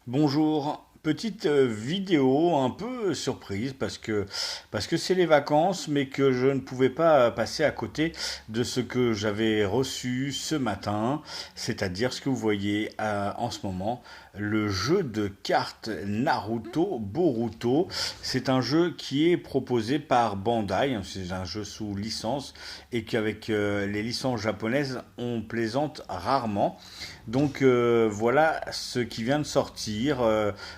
Bonjour, petite vidéo un peu surprise parce que c'est les vacances mais que je ne pouvais pas passer à côté de ce que j'avais reçu ce matin, c'est-à-dire ce que vous voyez en ce moment, le jeu de cartes Naruto Boruto. C'est un jeu qui est proposé par Bandai, hein, c'est un jeu sous licence et qu'avec les licences japonaises on plaisante rarement. Donc voilà ce qui vient de sortir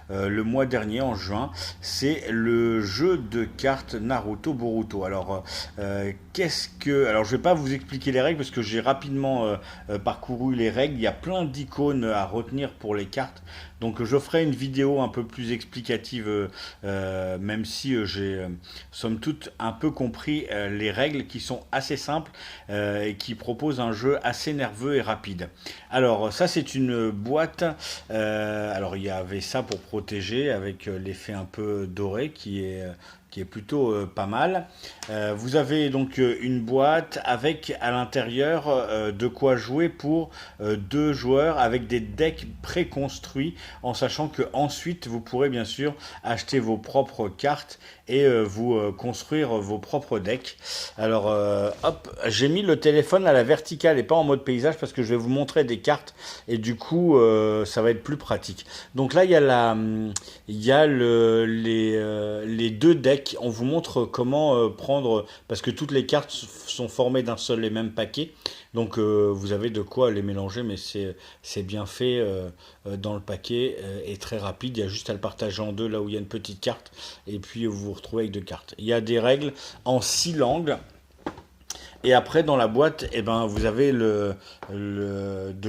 le mois dernier en juin, c'est le jeu de cartes Naruto Boruto. Alors alors je vais pas vous expliquer les règles parce que j'ai rapidement parcouru les règles. Il y a plein d'icônes à retenir pour les cartes. Donc je ferai une vidéo un peu plus explicative, même si j'ai somme toute un peu compris les règles qui sont assez simples et qui proposent un jeu assez nerveux et rapide. Alors ça c'est une boîte. Alors il y avait ça pour protéger avec l'effet un peu doré qui est plutôt pas mal. Vous avez donc une boîte avec à l'intérieur de quoi jouer pour deux joueurs avec des decks préconstruits, en sachant que ensuite vous pourrez bien sûr acheter vos propres cartes et vous construire vos propres decks. Alors hop, j'ai mis le téléphone à la verticale et pas en mode paysage parce que je vais vous montrer des cartes et du coup ça va être plus pratique. Donc là il y a les deux decks. On vous montre comment prendre, parce que toutes les cartes sont formées d'un seul et même paquet. Donc vous avez de quoi les mélanger, mais c'est bien fait dans le paquet et très rapide. Il y a juste à le partager en deux là où il y a une petite carte et puis vous vous retrouvez avec deux cartes. Il y a des règles en 6 langues. Et après, dans la boîte, eh ben, vous avez de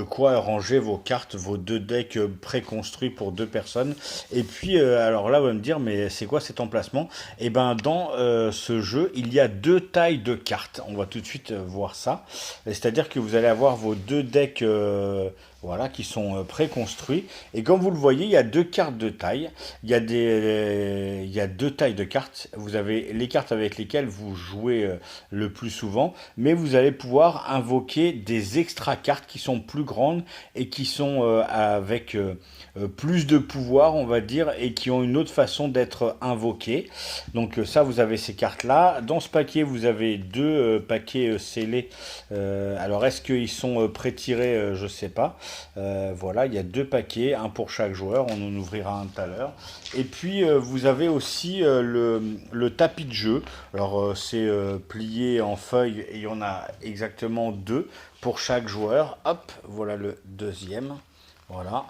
quoi ranger vos cartes, vos deux decks préconstruits pour deux personnes. Et puis, alors là, vous allez me dire, mais c'est quoi cet emplacement? Eh ben, dans ce jeu, il y a deux tailles de cartes. On va tout de suite voir ça. C'est-à-dire que vous allez avoir vos deux decks voilà, qui sont préconstruits. Et comme vous le voyez, il y a deux cartes de taille. Il y a deux tailles de cartes. Vous avez les cartes avec lesquelles vous jouez le plus souvent, mais vous allez pouvoir invoquer des extra cartes qui sont plus grandes et qui sont avec plus de pouvoir, on va dire, et qui ont une autre façon d'être invoquées. Donc ça, vous avez ces cartes-là. Dans ce paquet, vous avez deux paquets scellés. Alors, est-ce qu'ils sont pré-tirés? Je sais pas. Voilà, il y a deux paquets, un pour chaque joueur. On en ouvrira un tout à l'heure. Et puis, vous avez aussi le tapis de jeu. Alors, c'est plié en feuilles et il y en a exactement deux pour chaque joueur. Hop, voilà le deuxième. Voilà.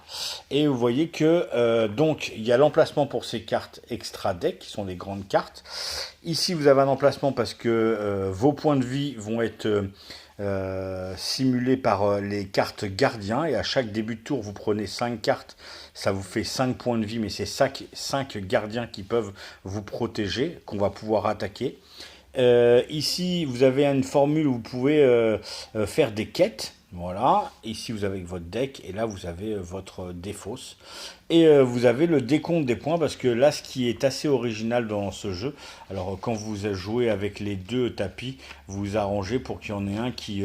Et vous voyez que donc il y a l'emplacement pour ces cartes extra deck qui sont des grandes cartes. Ici vous avez un emplacement parce que vos points de vie vont être simulés par les cartes gardiens et à chaque début de tour vous prenez 5 cartes, ça vous fait 5 points de vie mais c'est 5 gardiens qui peuvent vous protéger, qu'on va pouvoir attaquer. Ici, vous avez une formule où vous pouvez faire des quêtes. Voilà. Ici, vous avez votre deck et là, vous avez votre défausse. Et vous avez le décompte des points parce que là, ce qui est assez original dans ce jeu, alors quand vous jouez avec les deux tapis, vous vous arrangez pour qu'il y en ait un qui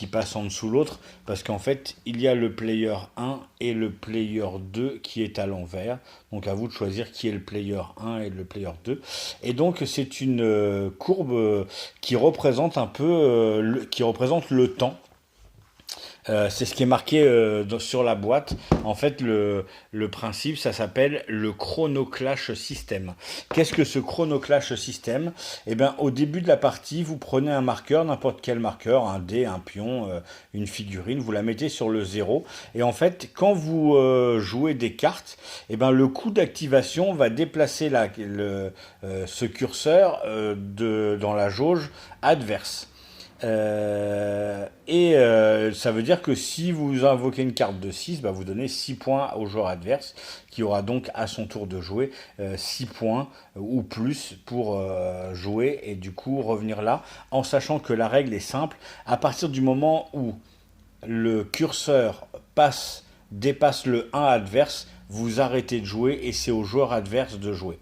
passe en dessous l'autre, parce qu'en fait, il y a le player 1 et le player 2 qui est à l'envers. Donc à vous de choisir qui est le player 1 et le player 2. Et donc c'est une courbe qui représente un peu qui représente le temps. C'est ce qui est marqué sur la boîte. En fait, le principe, ça s'appelle le Chronoclash System. Qu'est-ce que ce Chronoclash System? Eh bien, au début de la partie, vous prenez un marqueur, n'importe quel marqueur, un dé, un pion, une figurine, vous la mettez sur le 0. Et en fait, quand vous jouez des cartes, eh ben, le coup d'activation va déplacer ce curseur dans la jauge adverse. Ça veut dire que si vous invoquez une carte de 6, bah vous donnez 6 points au joueur adverse, qui aura donc à son tour de jouer 6 points ou plus pour jouer et du coup revenir là, en sachant que la règle est simple. À partir du moment où le curseur dépasse le 1 adverse, vous arrêtez de jouer et c'est au joueur adverse de jouer.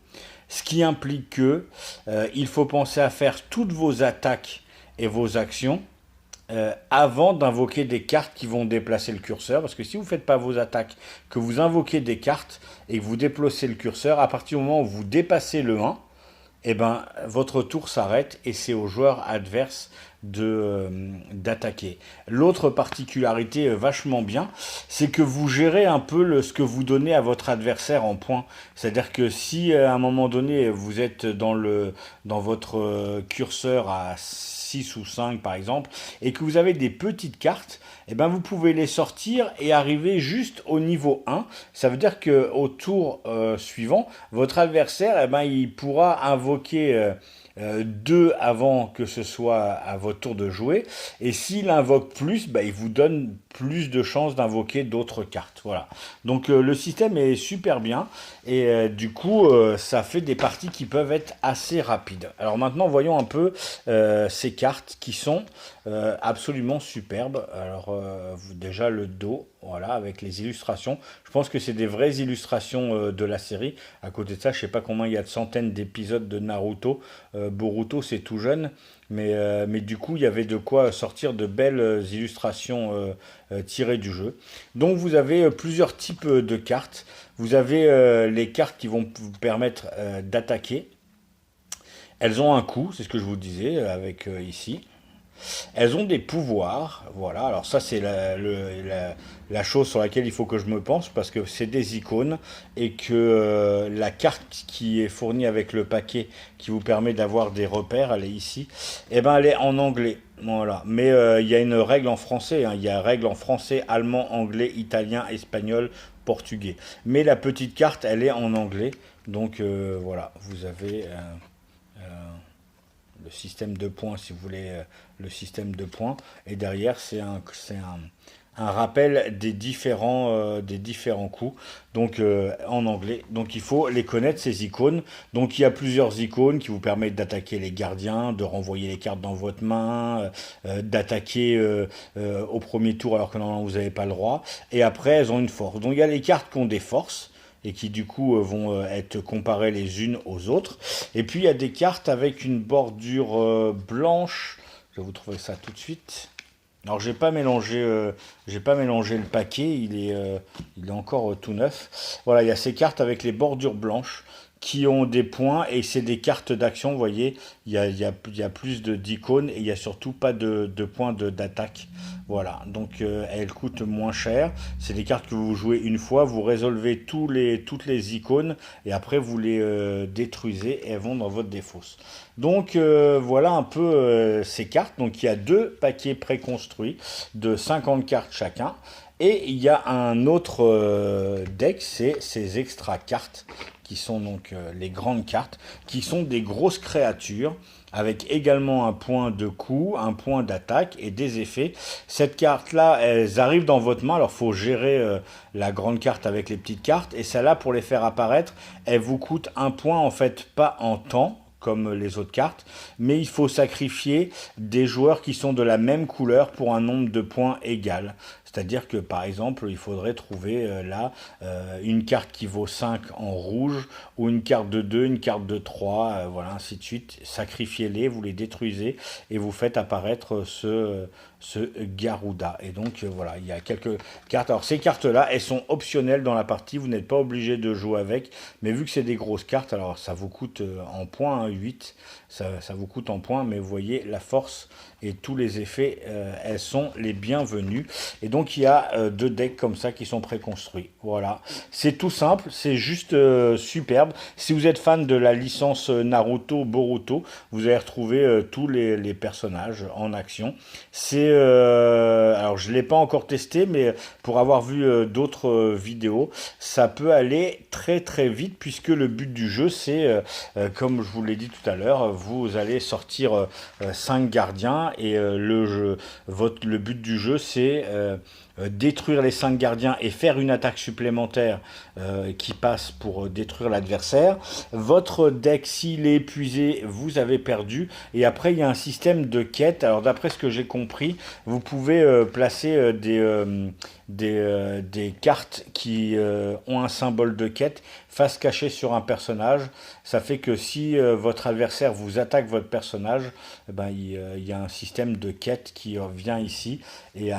Ce qui implique que il faut penser à faire toutes vos attaques et vos actions avant d'invoquer des cartes qui vont déplacer le curseur. Parce que si vous ne faites pas vos attaques, que vous invoquez des cartes et que vous déplacez le curseur, à partir du moment où vous dépassez le 1, eh ben, votre tour s'arrête et c'est au joueur adverse d'attaquer. L'autre particularité vachement bien, c'est que vous gérez un peu ce que vous donnez à votre adversaire en points. C'est-à-dire que si à un moment donné vous êtes dans votre curseur à 6 ou 5 par exemple, et que vous avez des petites cartes, eh ben vous pouvez les sortir et arriver juste au niveau 1. Ça veut dire qu'au tour suivant, votre adversaire, eh ben, il pourra invoquer 2 avant que ce soit à votre tour de jouer. Et s'il invoque plus, bah, il vous donne plus de chances d'invoquer d'autres cartes. Voilà. Donc le système est super bien. Et du coup, ça fait des parties qui peuvent être assez rapides. Alors maintenant, voyons un peu ces cartes qui sont absolument superbes. Alors déjà le dos, voilà, avec les illustrations. Je pense que c'est des vraies illustrations de la série. À côté de ça, je sais pas combien il y a de centaines d'épisodes de Naruto. Boruto, c'est tout jeune. Mais du coup, il y avait de quoi sortir de belles illustrations tirées du jeu. Donc vous avez plusieurs types de cartes. Vous avez les cartes qui vont vous permettre d'attaquer. Elles ont un coût, c'est ce que je vous disais avec ici. Elles ont des pouvoirs, voilà. Alors ça, c'est la chose sur laquelle il faut que je me pense parce que c'est des icônes et que la carte qui est fournie avec le paquet qui vous permet d'avoir des repères, elle est ici, et ben elle est en anglais. Voilà. Mais il y a une règle en français, hein. Il y a une règle en français, allemand, anglais, italien, espagnol, portugais. Mais la petite carte, elle est en anglais. Donc voilà, vous avez le système de points, si vous voulez, le système de points. Et derrière, un rappel des différents coups, donc en anglais. Donc il faut les connaître, ces icônes. Donc il y a plusieurs icônes qui vous permettent d'attaquer les gardiens, de renvoyer les cartes dans votre main, d'attaquer au premier tour alors que normalement vous n'avez pas le droit. Et après, elles ont une force. Donc il y a les cartes qui ont des forces et qui du coup vont être comparées les unes aux autres. Et puis il y a des cartes avec une bordure blanche. Je vais vous trouver ça tout de suite. Alors j'ai pas mélangé le paquet, il est encore tout neuf. Voilà, il y a ces cartes avec les bordures blanches qui ont des points et c'est des cartes d'action. Vous voyez, il y a plus d'icônes et il n'y a surtout pas de points d'attaque. Voilà, donc elles coûtent moins cher. C'est des cartes que vous jouez une fois, vous résolvez toutes les icônes et après vous les détruisez et elles vont dans votre défausse. Donc voilà un peu ces cartes. Donc il y a 2 paquets préconstruits de 50 cartes chacun. Et il y a un autre deck, c'est ces extra cartes, qui sont donc les grandes cartes, qui sont des grosses créatures, avec également un point de coup, un point d'attaque et des effets. Cette carte-là, elles arrivent dans votre main, alors il faut gérer la grande carte avec les petites cartes, et celle-là, pour les faire apparaître, elle vous coûte un point, en fait, pas en temps, comme les autres cartes, mais il faut sacrifier des joueurs qui sont de la même couleur pour un nombre de points égal. C'est-à-dire que par exemple, il faudrait trouver là une carte qui vaut 5 en rouge, ou une carte de 2, une carte de 3, voilà, ainsi de suite. Sacrifiez-les, vous les détruisez, et vous faites apparaître ce Garuda. Et donc voilà, il y a quelques cartes. Alors ces cartes-là, elles sont optionnelles dans la partie, vous n'êtes pas obligé de jouer avec, mais vu que c'est des grosses cartes, alors ça vous coûte en points, hein, 8, ça vous coûte en points, mais vous voyez, la force et tous les effets, elles sont les bienvenus. Et donc il y a 2 decks comme ça qui sont préconstruits. Voilà, c'est tout simple, c'est juste superbe. Si vous êtes fan de la licence Naruto, Boruto, vous allez retrouver tous les personnages en action. Alors je ne l'ai pas encore testé, mais pour avoir vu d'autres vidéos, ça peut aller très très vite, puisque le but du jeu, c'est, comme je vous l'ai dit tout à l'heure, vous allez sortir 5 gardiens, et le but du jeu, c'est détruire les 5 gardiens et faire une attaque supplémentaire qui passe pour détruire l'adversaire. Votre deck, s'il est épuisé, vous avez perdu. Et après, il y a un système de quête. Alors d'après ce que j'ai compris, vous pouvez placer des cartes qui ont un symbole de quête face cachée sur un personnage. Ça fait que si votre adversaire vous attaque votre personnage, eh ben, il y a un système de quête qui vient ici et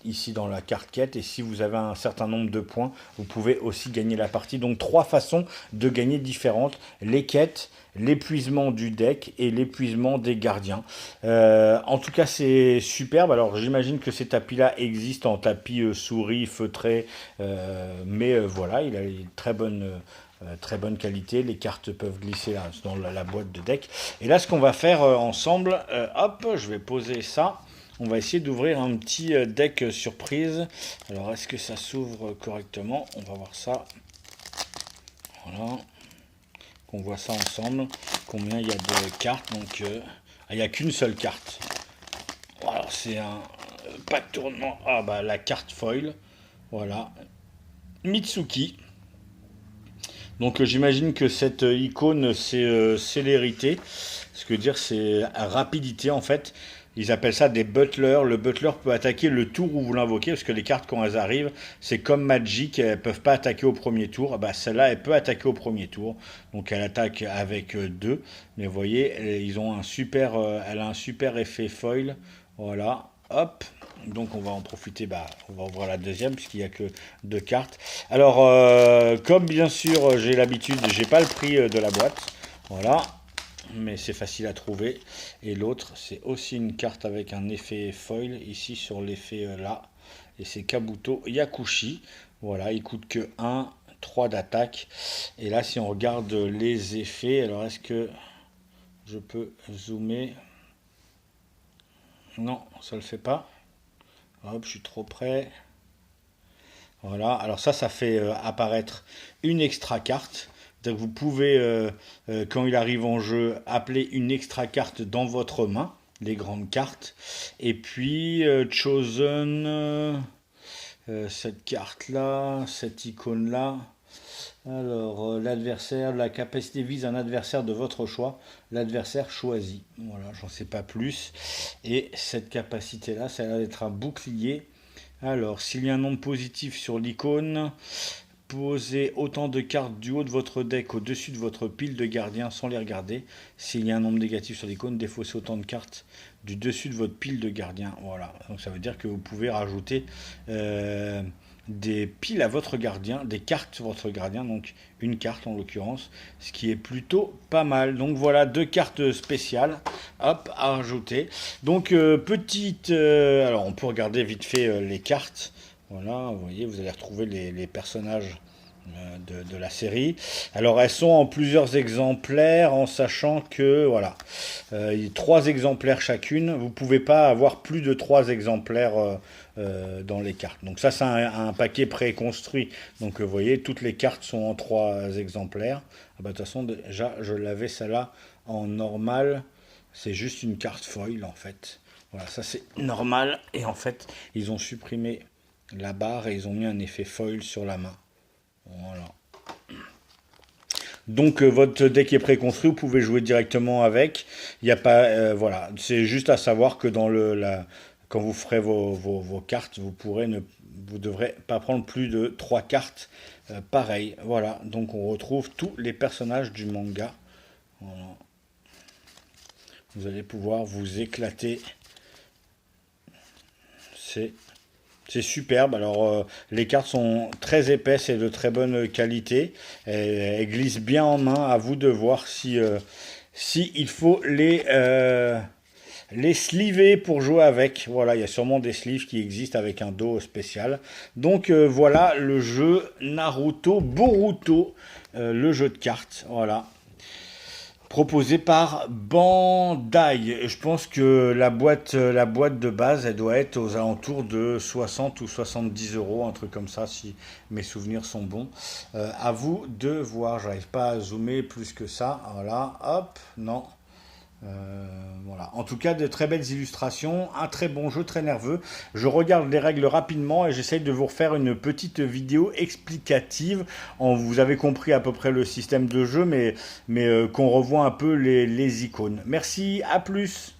ici dans la carte quête. Et si vous avez un certain nombre de points, vous pouvez aussi gagner la partie. Donc 3 façons de gagner différentes. Les quêtes, l'épuisement du deck et l'épuisement des gardiens. En tout cas, c'est superbe. Alors, j'imagine que ces tapis-là existent en tapis souris feutré, mais voilà, il a une très bonne qualité. Les cartes peuvent glisser là, dans la boîte de deck. Et là, ce qu'on va faire ensemble, hop, je vais poser ça. On va essayer d'ouvrir un petit deck surprise. Alors, est-ce que ça s'ouvre correctement? On va voir ça. Voilà. Qu'on voit ça ensemble. Combien il y a de cartes? Donc, il n'y a qu'une seule carte. Voilà, c'est un pack tournement. Ah, bah, la carte foil. Voilà. Mitsuki. Donc j'imagine que cette icône c'est célérité, ce que dire c'est rapidité en fait. Ils appellent ça des butlers. Le butler peut attaquer le tour où vous l'invoquez, parce que les cartes quand elles arrivent, c'est comme Magic, elles peuvent pas attaquer au premier tour. Ah bah, celle-là, elle peut attaquer au premier tour, donc elle attaque avec 2. Mais vous voyez, ils ont elle a un super effet foil. Voilà, hop. Donc on va en profiter, bah, on va ouvrir la deuxième puisqu'il n'y a que 2 cartes. Alors, comme bien sûr j'ai l'habitude, j'ai pas le prix de la boîte, voilà, mais c'est facile à trouver. Et l'autre, c'est aussi une carte avec un effet foil, ici sur l'effet là, et c'est Kabuto Yakushi. Voilà, il coûte que 1, 3 d'attaque. Et là, si on regarde les effets, alors est-ce que je peux zoomer? Non, ça le fait pas. Hop, je suis trop près. Voilà, alors ça fait apparaître une extra carte. Donc vous pouvez, quand il arrive en jeu, appeler une extra carte dans votre main, les grandes cartes. Et puis, Chosen, cette carte-là, cette icône-là. Alors, l'adversaire, la capacité vise un adversaire de votre choix, l'adversaire choisi. Voilà, j'en sais pas plus. Et cette capacité-là, ça a l'air d'être un bouclier. Alors, s'il y a un nombre positif sur l'icône, posez autant de cartes du haut de votre deck au-dessus de votre pile de gardiens sans les regarder. S'il y a un nombre négatif sur l'icône, défaussez autant de cartes du dessus de votre pile de gardiens. Voilà, donc ça veut dire que vous pouvez rajouter des piles à votre gardien, des cartes sur votre gardien, donc une carte en l'occurrence, ce qui est plutôt pas mal. Donc voilà, 2 cartes spéciales, hop, à rajouter. Donc alors on peut regarder vite fait les cartes. Voilà, vous voyez, vous allez retrouver les personnages de la série. Alors elles sont en plusieurs exemplaires, en sachant que voilà, il y a 3 exemplaires chacune. Vous pouvez pas avoir plus de 3 exemplaires dans les cartes. Donc ça c'est un paquet préconstruit. Donc vous voyez, toutes les cartes sont en 3 exemplaires. Ah bah, de toute façon déjà je l'avais celle-là en normal. C'est juste une carte foil en fait. Voilà, ça c'est normal. Et en fait ils ont supprimé la barre et ils ont mis un effet foil sur la main. Voilà. Donc votre deck est préconstruit, vous pouvez jouer directement avec. Il n'y a pas, voilà, c'est juste à savoir que quand vous ferez vos cartes, vous devrez pas prendre plus de 3 cartes pareilles. Voilà, donc on retrouve tous les personnages du manga. Voilà. Vous allez pouvoir vous éclater. C'est superbe. Alors, les cartes sont très épaisses et de très bonne qualité. Elles glissent bien en main. À vous de voir si il faut les sleever pour jouer avec. Voilà, il y a sûrement des sleeves qui existent avec un dos spécial. Donc, voilà le jeu Naruto Boruto, le jeu de cartes. Voilà. Proposé par Bandai. Je pense que la boîte de base, elle doit être aux alentours de 60 ou 70 euros, un truc comme ça, si mes souvenirs sont bons. À vous de voir. J'arrive pas à zoomer plus que ça. Voilà, hop, non. Voilà. En tout cas, de très belles illustrations, un très bon jeu, très nerveux. Je regarde les règles rapidement et j'essaye de vous refaire une petite vidéo explicative. Vous avez compris à peu près le système de jeu, mais qu'on revoit un peu les icônes. Merci, à plus.